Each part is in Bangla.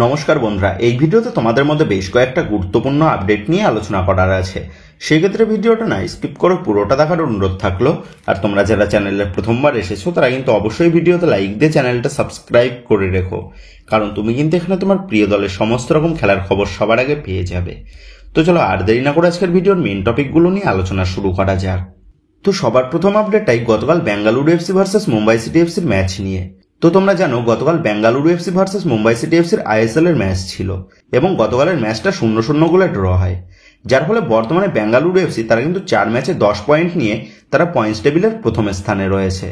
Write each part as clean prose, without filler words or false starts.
নমস্কার বন্ধুরা, এই ভিডিওতে তোমাদের মধ্যে বেশ কয়েকটা গুরুত্বপূর্ণ আপডেট নিয়ে আলোচনা করার আছে। সেক্ষেত্রে ভিডিওটা না স্কিপ করে পুরোটা দেখার অনুরোধ থাকলো। আর তোমরা যারা চ্যানেলে প্রথমবার এসেছো তারা কিন্তু অবশ্যই ভিডিওতে লাইক দিয়ে চ্যানেলটা সাবস্ক্রাইব করে রেখো, কারণ তুমি কিন্তু এখানে তোমার প্রিয় দলের সমস্ত রকম খেলার খবর সবার আগে পেয়ে যাবে। তো চলো আর দেরি না করে আজকের ভিডিওর মেন টপিকগুলো নিয়ে আলোচনা শুরু করা যাক। তো সবার প্রথম আপডেটটাই গতকাল Bengaluru FC versus Mumbai City এফসির ম্যাচ নিয়ে। তো তোমরা জানো গতকাল Bengaluru FC versus Mumbai City এফসির আইএসএল এর ম্যাচ ছিল এবং গতকালের ম্যাচটা 0-0 গোলে ড্র হয়, যার ফলে বর্তমানে বেঙ্গালুরু এফসি তারা কিন্তু 4 ম্যাচে 10 পয়েন্ট নিয়ে তারা পয়েন্টস টেবিলের প্রথম স্থানে রয়েছে।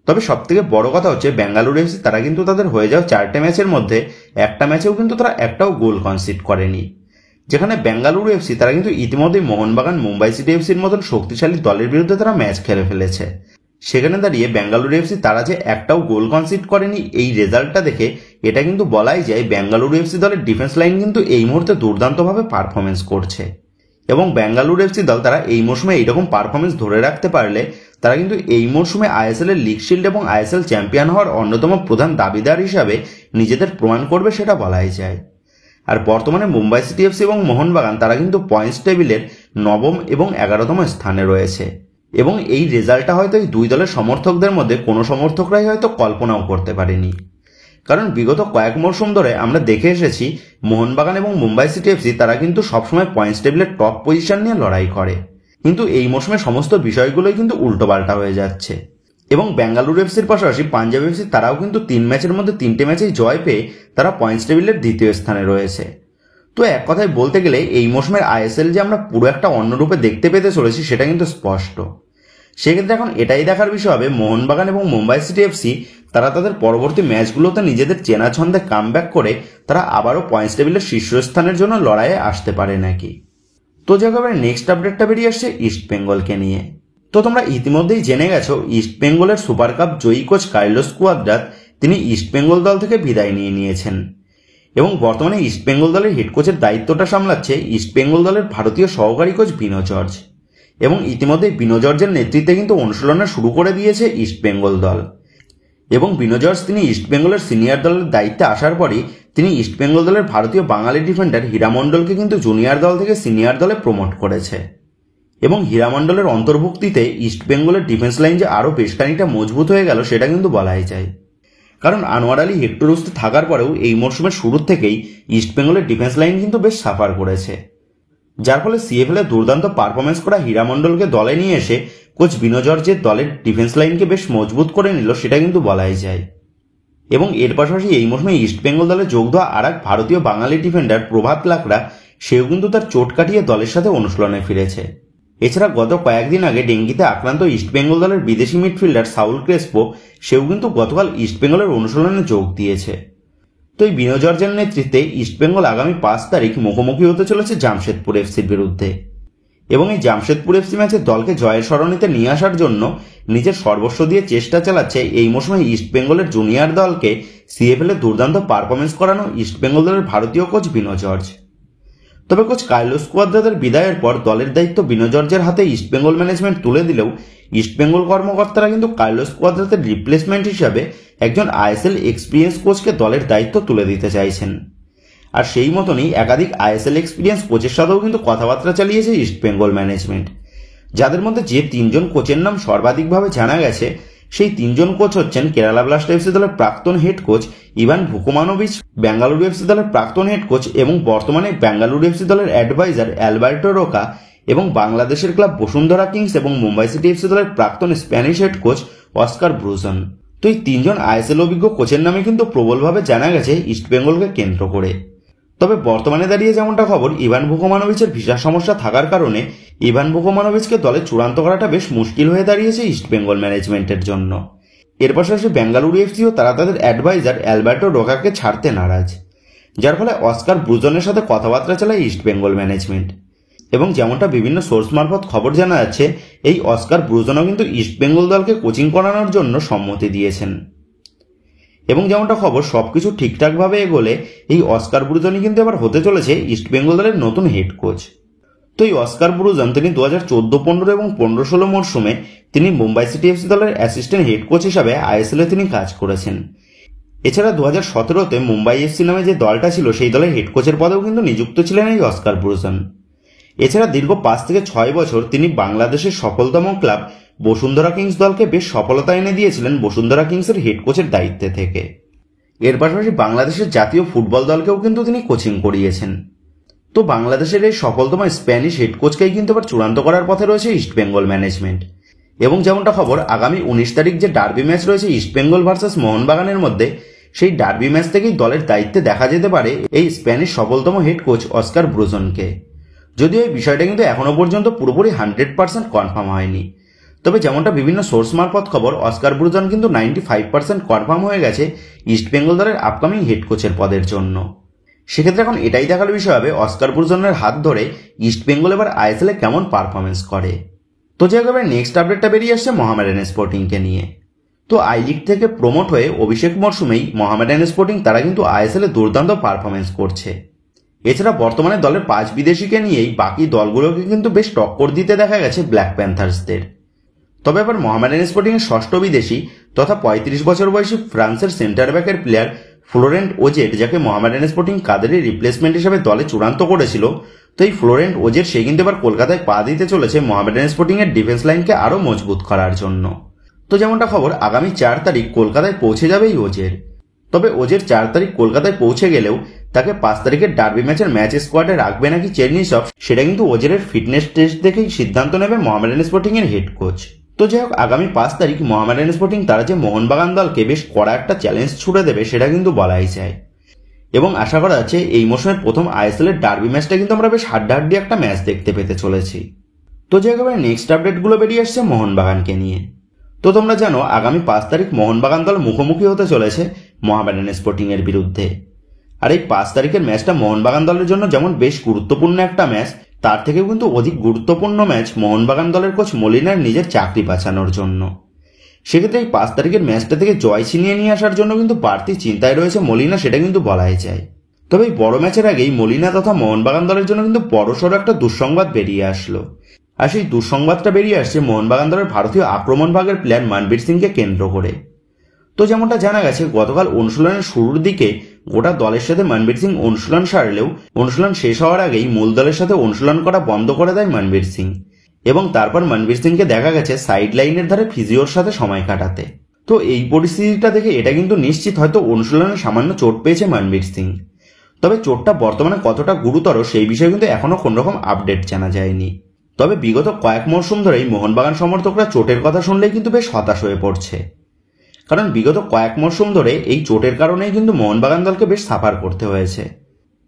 তবে সবথেকে বড় কথা হচ্ছে বেঙ্গালুরু এফসি তারা কিন্তু তাদের হয়ে যাওয়া 4টে ম্যাচের মধ্যে একটা ম্যাচেও কিন্তু তারা একটাও গোল কনসিড করেনি, যেখানে বেঙ্গালুরু এফসি তারা কিন্তু ইতিমধ্যেই মোহনবাগান, মুম্বাই সিটি এফসির মতন শক্তিশালী দলের বিরুদ্ধে তারা ম্যাচ খেলে ফেলেছে। সেখানে দাঁড়িয়ে বেঙ্গালুরু এফসি তারা যে একটাও গোল কনসিড করেনি, এই রেজাল্টটা দেখে এটা কিন্তু বলাই যায় বেঙ্গালুরু এফসি দলের ডিফেন্স লাইন কিন্তু এই মুহূর্তে দুর্দান্তভাবে পারফরমেন্স করছে। এবং বেঙ্গালুরু এফসি দল তারা এই মৌসুমে এইরকম পারফরমেন্স ধরে রাখতে পারলে তারা কিন্তু এই মৌসুমে আইএসএল এর লিগ শিল্ড এবং আইএসএল চ্যাম্পিয়ন হওয়ার অন্যতম প্রধান দাবিদার হিসাবে নিজেদের প্রমাণ করবে, সেটা বলাই যায়। আর বর্তমানে মুম্বাই সিটি এফসি এবং মোহনবাগান তারা কিন্তু পয়েন্টস টেবিলের 9ম এবং 11তম স্থানে রয়েছে। এবং এই রেজাল্টটা হয়তো এই দুই দলের সমর্থকদের মধ্যে কোনো সমর্থকরাই হয়তো কল্পনাও করতে পারেনি, কারণ বিগত কয়েক মরশুম ধরে আমরা দেখে এসেছি মোহনবাগান এবং মুম্বাই সিটি এফসি তারা কিন্তু সবসময় পয়েন্টস টেবিলের টপ পজিশন নিয়ে লড়াই করে, কিন্তু এই মরশুমে সমস্ত বিষয়গুলোই কিন্তু উল্টোপাল্টা হয়ে যাচ্ছে। এবং বেঙ্গালুরু এফসির পাশাপাশি পাঞ্জাব এফসি তারাও কিন্তু 3 ম্যাচের মধ্যে 3টে ম্যাচেই জয় পেয়ে তারা পয়েন্টস টেবিলের দ্বিতীয় স্থানে রয়েছে। তো এক কথায় বলতে গেলে এই মৌসুমের আইএসএল যে আমরা পুরো একটা অন্য রূপে দেখতে পেতে চলেছি সেটা কিন্তু স্পষ্ট। সেক্ষেত্রে এখন এটাই দেখার বিষয় হবে মোহনবাগান এবং মুম্বাই সিটি এফসি তারা তাদের পরবর্তী ম্যাচগুলোতে নিজেদের চেনা ছন্দে কামব্যাক করে তারা আবারও পয়েন্টস টেবিলের শীর্ষস্থানের জন্য লড়াইয়ে আসতে পারে নাকি। তো যাকে নেক্সট আপডেটটা বেরিয়ে আসছে ইস্ট বেঙ্গলকে নিয়ে। তো তোমরা ইতিমধ্যেই জেনে গেছো ইস্ট বেঙ্গলের সুপার কাপ জয়ী কোচ কার্লোস কুয়াদ্রাত তিনি ইস্ট বেঙ্গল দল থেকে বিদায় নিয়েছেন এবং বর্তমানে ইস্ট বেঙ্গল দলের হেড কোচের দায়িত্বটা সামলাচ্ছে ইস্ট বেঙ্গল দলের ভারতীয় সহকারী কোচ বিনো জর্জ। এবং ইতিমধ্যে বিনো জর্জের নেতৃত্বে কিন্তু অনুশীলনে শুরু করে দিয়েছে ইস্ট বেঙ্গল দল। এবং বিনো জর্জ তিনি ইস্ট বেঙ্গলের সিনিয়র দলের দায়িত্বে আসার পরই তিনি ইস্ট বেঙ্গল দলের ভারতীয় বাঙালি ডিফেন্ডার হীরামণ্ডলকে কিন্তু জুনিয়র দল থেকে সিনিয়র দলে প্রমোট করেছে। এবং হীরামণ্ডলের অন্তর্ভুক্তিতে ইস্ট বেঙ্গলের ডিফেন্স লাইন যে আরও বেশ খানিকটা মজবুত হয়ে গেল সেটা কিন্তু বলাই যায়, কারণ আনোয়ার আলী হেক্টর রুস্তে থাকার পরেও এই মরশুমের শুরুর থেকেই ইস্ট বেঙ্গলের ডিফেন্স লাইন কিন্তু বেশ সাফার করেছে, যার ফলে সিএফএল এ দুর্দান্ত পারফরমেন্স করা হীরামণ্ডলকে দলে নিয়ে এসে কোচ বিনো জর্জের দলের ডিফেন্স লাইনকে বেশ মজবুত করে নিল, সেটা কিন্তু বলাই যায়। এবং এর পাশাপাশি এই মৌসুমে ইস্ট বেঙ্গল দলে যোগ দেওয়া আর এক ভারতীয় বাঙালি ডিফেন্ডার প্রভাত লাকড়া সেও কিন্তু তার চোট কাটিয়ে দলের সাথে অনুশীলনে ফিরেছে। এছাড়া গত কয়েকদিন আগে ডেঙ্গিতে আক্রান্ত ইস্ট বেঙ্গল দলের বিদেশি মিডফিল্ডার সাউল ক্রেসপো সেও কিন্তু গতকাল ইস্ট বেঙ্গলের অনুশীলনে যোগ দিয়েছে। তো এই বিনো জর্জের নেতৃত্বে ইস্ট বেঙ্গল আগামী 5 তারিখ মুখোমুখি হতে চলেছে জামশেদপুর এফসির বিরুদ্ধে। এবং এই জামশেদপুর এফসি ম্যাচে দলকে জয়ের সরণিতে নিয়ে আসার জন্য নিজের সর্বস্ব দিয়ে চেষ্টা চালাচ্ছে এই মৌসুমে ইস্ট বেঙ্গলের জুনিয়র দলকে সিএফএল এ দুর্দান্ত পারফরমেন্স করানো ইস্ট বেঙ্গল দলের ভারতীয় কোচ বিনো জর্জ। তবে কোচ কার্লোস কুয়াদ্রাতের বিদায়ের পর দলের দায়িত্ব বিনো জর্জের হাতে ইস্ট বেঙ্গল ম্যানেজমেন্ট তুলে দিলেও ইস্ট বেঙ্গল কর্মকর্তারা কিন্তু কার্লোস কুয়াদ্রাতের রিপ্লেসমেন্ট হিসাবে একজন আইএসএল এক্সপিরিয়েন্স কোচকে দলের দায়িত্ব তুলে দিতে চাইছেন। আর সেই মতনই একাধিক আইএসএল এক্সপিরিয়েন্স কোচের সাথেও কিন্তু কথাবার্তা চালিয়েছে ইস্ট বেঙ্গল ম্যানেজমেন্ট, যাদের মধ্যে যে 3জন কোচের নাম সর্বাধিকভাবে জানা গেছে সেই 3জন কোচ হচ্ছেন কেরালা ব্লাস্ট এফসি দলের প্রাক্তন head coach Ivan Vukomanovic, Bengaluru FC দলের প্রাক্তন হেড কোচ এবং বর্তমানে বেঙ্গালুরু এফসি দলের অ্যাডভাইজার অ্যালবার্টো রোকা, এবং বাংলাদেশের ক্লাব বসুন্ধরা কিংস এবং মুম্বাই সিটি এফসি দলের প্রাক্তন Spanish head coach Oscar Bruzon. তো এই 3জন আইএসএল অভিজ্ঞ কোচের নামে কিন্তু প্রবলভাবে জানা গেছে ইস্ট বেঙ্গলকে কেন্দ্র করে। তবে বর্তমানে দাঁড়িয়ে যেমনটা খবর, ইভান ভুকোমানোভিচের ভিসা সমস্যা থাকার কারণে ইভান ভুকোমানোভিচকে দলে চূড়ান্ত করাটা বেশ মুশকিল হয়ে দাঁড়িয়েছে ইস্ট বেঙ্গল ম্যানেজমেন্টের জন্য। এর পাশাপাশি বেঙ্গালুরু এফসিও তারা তাদের অ্যাডভাইজার অ্যালবার্টো রোকাকে ছাড়তে নারাজ, যার ফলে অস্কার ব্রুজনের সাথে কথাবার্তা চালায় ইস্ট বেঙ্গল ম্যানেজমেন্ট। এবং যেমনটা বিভিন্ন সোর্স মারফত খবর জানা যাচ্ছে, এই অস্কার ব্রুজনও কিন্তু ইস্ট বেঙ্গল দলকে কোচিং করানোর জন্য সম্মতি দিয়েছেন। এবং যেমনটা খবর সবকিছু ঠিকঠাকভাবে এগোলে এই অস্কার ব্রুজনই কিন্তু এবার হতে চলেছে ইস্ট বেঙ্গল দলের নতুন হেড কোচ। তো এই অস্কার ব্রুজন তিনি 2014-15 এবং 15-16 মরশুমে তিনি মুম্বাই সিটি এফসি দলের অ্যাসিস্ট্যান্ট হেড কোচ হিসাবে আইএসএল এ তিনি কাজ করেছেন এছাড়া 2017-তে মুম্বাই এফসি নামে যে দলটা ছিল সেই দলের হেড কোচের পদেও কিন্তু নিযুক্ত ছিলেন এই অস্কার ব্রুজন। এছাড়া দীর্ঘ 5 থেকে 6 বছর তিনি বাংলাদেশের সফলতম ক্লাব বসুন্ধরা কিংস দলকে বেশ সফলতা এনে দিয়েছিলেন বসুন্ধরা কিংসের হেড কোচের দায়িত্বে থেকে। এর পাশাপাশি বাংলাদেশের জাতীয় ফুটবল দলকেও কিন্তু তিনি কোচিং করিয়েছেন। তো বাংলাদেশের এই সফলতম স্প্যানিশ হেড কোচকেই কিন্তু আবার চূড়ান্ত করার পথে রয়েছে ইস্টবেঙ্গল ম্যানেজমেন্ট। এবং যেমনটা খবর, আগামী 19 তারিখ যে ডার্বি ম্যাচ রয়েছে ইস্টবেঙ্গল ভার্সেস মোহনবাগানের মধ্যে, সেই ডার্বি ম্যাচ থেকেই দলের দায়িত্বে দেখা যেতে পারে এই স্প্যানিশ সফলতম হেড কোচ অস্কার ব্রুজনকে। যদিও এই বিষয়টা কিন্তু এখনো পর্যন্ত পুরোপুরি 100% কনফার্ম হয়নি, তবে যেমনটা বিভিন্ন সোর্স মারফত খবর, অস্কার ব্রুজন কিন্তু 95% কনফার্ম হয়ে গেছে ইস্টবেঙ্গল দলের আপকামিং হেড কোচের পদের জন্য। সেক্ষেত্রে এখন এটাই দেখার বিষয় হবে অস্কার ব্রুজনের হাত ধরে ইস্টবেঙ্গল এবার আইএসএলে কেমন পারফরমেন্স করে। তো যে একেবারে নেক্সট আপডেটটা বেরিয়ে আসছে মোহামেডান স্পোর্টিংকে নিয়ে। তো আই লিগ থেকে প্রমোট হয়ে অভিষেক মরশুমেই মোহামেডান স্পোর্টিং তারা কিন্তু আইএসএলে দুর্দান্ত পারফরমেন্স করছে। এছাড়া বর্তমানে দলের 5 বিদেশিকে নিয়েই বাকি দলগুলোকে কিন্তু বেশ টক্কর দিতে দেখা গেছে ব্ল্যাক প্যান্থার্সদের। তবে এবার মোহামেডান স্পোর্টিং এর ষষ্ঠ বিদেশি তথা 35 বছর বয়সী ফ্রান্সের সেন্টার ব্যাকের প্লেয়ার ফ্লোরেন্ট ওজেট, যাকে মোহামেডান স্পোর্টিং কাদেরের রিপ্লেসমেন্ট হিসেবে দলে চূড়ান্ত করেছিল, তো এই ফ্লোরেন্ট ওজেট সে কিন্তু এবার কলকাতায় পা দিতে চলেছে মোহামেডান স্পোর্টিং এর ডিফেন্স লাইনকে আরও মজবুত করার জন্য। তো যেমনটা খবর, আগামী 4 তারিখ কলকাতায় পৌঁছে যাবে এই ওজের। তবে ওজের 4 তারিখ কলকাতায় পৌঁছে গেলেও তাকে 5 তারিখের ডার্বি ম্যাচের ম্যাচ স্কোয়াডে রাখবে নাকি চেরনিসভ, সেটা কিন্তু ওজের ফিটনেস টেস্ট দেখেই সিদ্ধান্ত নেবে মোহামেডান স্পোর্টিং এর হেড কোচ। তো যাই হোক, আগামী 5 তারিখ মোহামেডান স্পোর্টিং তারা যে মোহনবাগান দলকে বেশ কড়া একটা চ্যালেঞ্জ ছুড়ে দেবে সেটা কিন্তু বলাই যায়। এবং আশা করা যাচ্ছে এই মৌসুমের প্রথম আইএসএল এর ডার্বি ম্যাচটা কিন্তু আমরা বেশ হাড্ডাহাড্ডি একটা ম্যাচ দেখতে পেতে চলেছি। তো যে একেবারে নেক্সট আপডেটগুলো বেরিয়ে আসছে মোহনবাগানকে নিয়ে। তো তোমরা জানো আগামী 5 তারিখ মোহনবাগান দল মুখোমুখি হতে চলেছে মোহামেডান স্পোর্টিং এর বিরুদ্ধে। আর এই 5 তারিখের ম্যাচটা মোহনবাগান দলের জন্য যেমন বেশ গুরুত্বপূর্ণ একটা ম্যাচ, তার থেকেও কিন্তু অধিক গুরুত্বপূর্ণ ম্যাচ মোহনবাগান দলের কোচ মলিনার নিজের চাকরি বাঁচানোর জন্য। সেক্ষেত্রে এই 5 তারিখের ম্যাচটা থেকে জয় ছিনিয়ে নিয়ে আসার জন্য কিন্তু বাড়তি চিন্তায় রয়েছে মলিনা, সেটা কিন্তু বলাই যায়। তবে এই বড় ম্যাচের আগেই মলিনা তথা মোহনবাগান দলের জন্য কিন্তু বড়সড় একটা দুঃসংবাদ বেরিয়ে আসলো। আর সেই দুঃসংবাদটা বেরিয়ে আসছে মোহনবাগান দলের ভারতীয় আক্রমণ ভাগের প্লেয়ার মনবীর সিংকে কেন্দ্র করে। তো যেমনটা জানা গেছে, গতকাল অনুশীলনের শুরুর দিকে গোটা দলের সাথে মনবীর সিং অনুশীলন সারলেও অনুশীলন শেষ হওয়ার আগেই মূল দলের সাথে অনুশীলন করা বন্ধ করে দেয় মনবীর সিং। এবং তারপর মনবীর সিংকে দেখা গেছে সাইড লাইনের ধারে ফিজিওর সাথে সময় কাটাতে। তো এই পরিস্থিতিটা দেখে এটা কিন্তু নিশ্চিত হয়তো অনুশীলনে সামান্য চোট পেয়েছে মনবীর সিং। তবে চোটটা বর্তমানে কতটা গুরুতর সেই বিষয়ে কিন্তু এখনো কোনোরকম আপডেট জানা যায়নি। তবে বিগত কয়েক মরশুম ধরেই মোহনবাগান সমর্থকরা চোটের কথা শুনলেই কিন্তু বেশ হতাশ হয়ে পড়ছে। কারণ বিগত কয়েক মরশুম ধরে এই চোটের কারণেই কিন্তু মোহনবাগান দলকে বেশ সাফার করতে হয়েছে।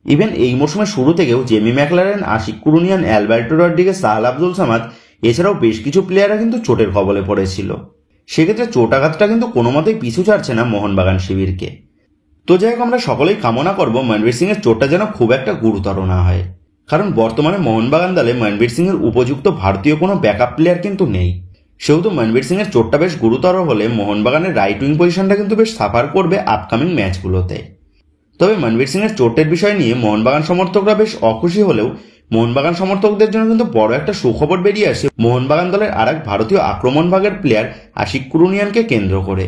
ইভেন এই মরশুমের শুরু থেকেও Jamie Maclaren, Ashique Kuruniyan, Alberto Rodriguez, Sahal Abdul Samad এছাড়াও বেশ কিছু প্লেয়াররা কিন্তু চোটের কবলে পড়েছিল। সেক্ষেত্রে চোটাঘাতটা কিন্তু কোনো মতেই পিছু ছাড়ছে না মোহনবাগান শিবিরকে। তো যাই হোক, আমরা সকলেই কামনা করব মনবীর সিং এর চোটটা যেন খুব একটা গুরুতর না হয়। কারণ বর্তমানে মোহনবাগান দলে মনবীর সিং এর উপযুক্ত ভারতীয় কোনো ব্যাকআপ প্লেয়ার কিন্তু নেই। সেহেতু মনবীর সিং এর চোটটা বেশ গুরুতর হলে মোহনবাগানের রাইট উইং পজিশনটা কিন্তু বেশ সাফার করবে আপকামিং ম্যাচগুলোতে। তবে মনবীর সিং এর চোটের বিষয় নিয়ে মোহনবাগান সমর্থকরা বেশ অখুশি হলেও মোহনবাগান সমর্থকদের জন্য কিন্তু বড় একটা সুখবর বেরিয়ে আসে মোহনবাগান দলের আরেক ভারতীয় আক্রমণ ভাগের প্লেয়ার আশিক কুরুনিয়ানকে কেন্দ্র করে।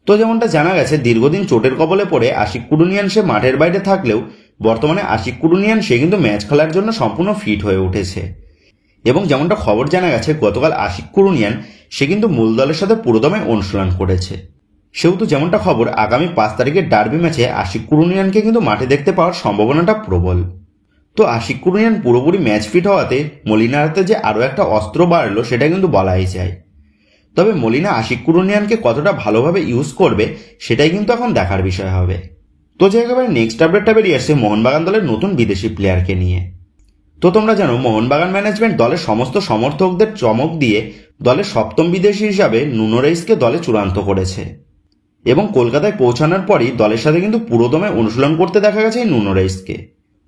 তো যেমনটা জানা গেছে, দীর্ঘদিন চোটের কবলে পড়ে আশিক কুরুনিয়ান সে মাঠের বাইরে থাকলেও বর্তমানে আশিক কুরুনিয়ান সে কিন্তু ম্যাচ খেলার জন্য সম্পূর্ণ ফিট হয়ে উঠেছে। এবং যেমনটা খবর জানা গেছে, গতকাল আশিক কুরুনিয়ান সে কিন্তু মূল দলের সাথে পুরোদমে অনুশীলন করেছে। সেহেতু যেমনটা খবর, আগামী 5 তারিখের ডার্বি ম্যাচে আশিক কুরুনিয়ানকে কিন্তু মাঠে দেখতে পাওয়ার সম্ভাবনাটা প্রবল। তো আশিক কুরুনিয়ান পুরোপুরি ম্যাচ ফিট হওয়াতে মলিনার হাতে যে আরও একটা অস্ত্র বাড়লো সেটা কিন্তু বলাই যায়। তবে মলিনা আশিক কুরুনিয়ানকে কতটা ভালোভাবে ইউজ করবে সেটাই কিন্তু এখন দেখার বিষয় হবে। তো যে একেবারে নেক্সট আপডেটটা বেরিয়ে আসছে মোহনবাগান দলের নতুন বিদেশি প্লেয়ারকে নিয়ে। তো তোমরা জানো মোহনবাগান ম্যানেজমেন্ট দলের সমস্ত সমর্থকদের চমক দিয়ে দলের সপ্তম বিদেশি হিসাবে নুনো রেইসকে দলে চূড়ান্ত করেছে। এবং কলকাতায় পৌঁছানোর পরই দলের সাথে কিন্তু পুরোদমে অনুশীলন করতে দেখা গেছে এই নুনো রেইসকে।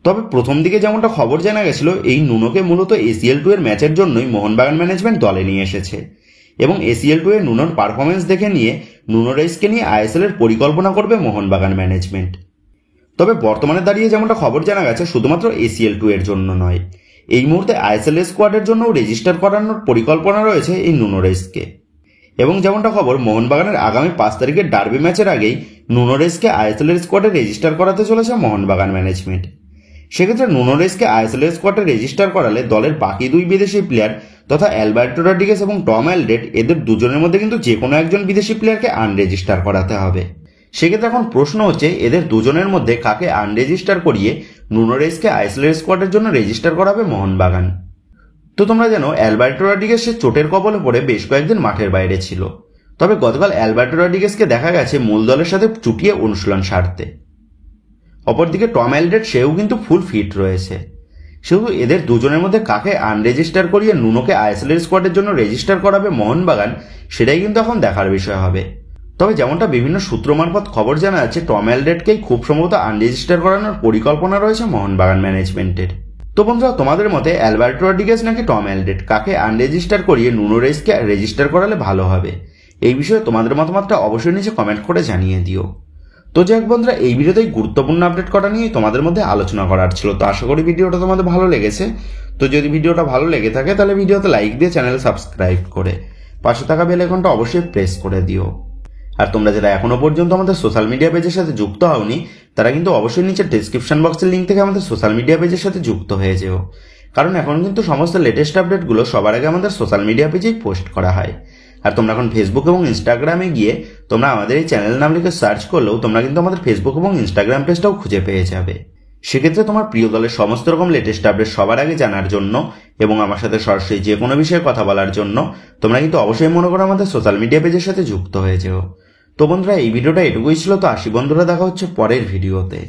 তবে প্রথম দিকে যেমনটা খবর জানা গেছিল, এই নুনোকে মূলত ACL 2 এর ম্যাচের জন্যই মোহনবাগান ম্যানেজমেন্ট দলে নিয়ে এসেছে এবং ACL 2 এর নুনোর পারফরমেন্স দেখে নিয়ে নুনো রেইসকে নিয়ে ISL এর পরিকল্পনা করবে মোহনবাগান ম্যানেজমেন্ট। তবে বর্তমানে দাঁড়িয়ে যেমনটা খবর জানা গেছে, শুধুমাত্র ACL 2 এর জন্য নয়, এই মুহূর্তে ISL স্কোয়াডের জন্য রেজিস্টার করানোর পরিকল্পনা রয়েছে এই নুনো রেইসকে। এবং যেমনটা খবর, মোহনবাগানের আগামী 5 তারিখের ডার্বি ম্যাচের আগেই নুনো রেসকে আইএসএলের স্কোয়াডে রেজিস্টার করাতে চলেছে মোহনবাগান ম্যানেজমেন্ট। সেক্ষেত্রে নুনো রেসকে আইএসএলের স্কোয়াডে রেজিস্টার করালে দলের বাকি 2 বিদেশি প্লেয়ার তথা অ্যালবার্টো রড্রিগেজ এবং টম অ্যালড্রেড, এদের দুজনের মধ্যে কিন্তু যে কোনো একজন বিদেশি প্লেয়ারকে আনরেজিস্টার করাতে হবে। সেক্ষেত্রে এখন প্রশ্ন হচ্ছে, এদের দুজনের মধ্যে কাকে আনরেজিস্টার করিয়ে নুনো রেসকে আইএসএলের স্কোয়াডের জন্য রেজিস্টার করাবে মোহনবাগান। তো তোমরা জানো, অ্যালবার্টো রড্রিগেজ সে চোটের কবলে পড়ে বেশ কয়েকদিন মাঠের বাইরে ছিল। তবে গতকাল অ্যালবার্টো রড্রিগেজকে দেখা গেছে মূল দলের সাথে চুটিয়ে অনুশীলন সারতে। অপরদিকে টম অ্যালড্রেড সেও কিন্তু ফুল ফিট রয়েছে। শুধু এদের দুজনের মধ্যে কাকে আনরেজিস্টার করিয়ে নুনোকে আইএসএলের স্কোয়াডের জন্য রেজিস্টার করাবে মোহনবাগান, সেটাই কিন্তু এখন দেখার বিষয় হবে। তবে যেমনটা বিভিন্ন সূত্র মারফত খবর জানা যাচ্ছে, টম অ্যালড্রেডকেই খুব সম্ভবত আনরেজিস্টার করানোর পরিকল্পনা রয়েছে মোহনবাগান ম্যানেজমেন্টের। তো বন্ধুরা, তোমাদের মতে অ্যালবার্টো রড্রিগেজ নাকি টম অ্যালড্রেড, কাকে আনরেজিস্টার করিয়ে নুনো রেসকে রেজিস্টার করালে ভালো হবে? এই বিষয়ে তোমাদের মতামতটা অবশ্যই নিচে কমেন্ট করে জানিয়ে দিও। তো যাই হোক বন্ধুরা, এই ভিডিওতে গুরুত্বপূর্ণ আপডেট করা নিয়ে তোমাদের মধ্যে আলোচনা করার ছিল। তো আশা করি ভিডিওটা তোমাদের ভালো লেগেছে। তো যদি ভিডিওটা ভালো লেগে থাকে তাহলে ভিডিওতে লাইক দিয়ে চ্যানেল সাবস্ক্রাইব করে পাশে থাকা বেল আইকনটা অবশ্যই প্রেস করে দিও। আর তোমরা যারা এখনো পর্যন্ত আমাদের সোশ্যাল মিডিয়া পেজের সাথে যুক্ত হওনি, তারা কিন্তু অবশ্যই নিচে ডেসক্রিপশন বক্সের লিঙ্ক থেকে আমাদের সোশ্যাল মিডিয়া পেজের সাথে যুক্ত হয়ে যেও। কারণ এখন কিন্তু সমস্ত লেটেস্ট আপডেটগুলো সবার আগে আমাদের সোশ্যাল মিডিয়া পেজেই পোস্ট করা হয়। আর তোমরা এখন ফেসবুক এবং ইনস্টাগ্রামে গিয়ে তোমরা আমাদের এই চ্যানেল নাম লিখে সার্চ করলেও তোমরা কিন্তু আমাদের ফেসবুক এবং ইনস্টাগ্রাম পেজটাও খুঁজে পেয়ে যাবে। সেক্ষেত্রে তোমার প্রিয় দলের সমস্ত রকম লেটেস্ট আপডেট সবার আগে জানার জন্য এবং আমার সাথে সরাসরি যে কোনো বিষয়ে কথা বলার জন্য তোমরা কিন্তু অবশ্যই মনে করো আমাদের সোশ্যাল মিডিয়া পেজের সাথে যুক্ত হয়ে যেও। তো বন্ধুরা, এই ভিডিওটা এটুকুই ছিল। তো আসি বন্ধুরা, দেখা হচ্ছে পরের ভিডিওতে।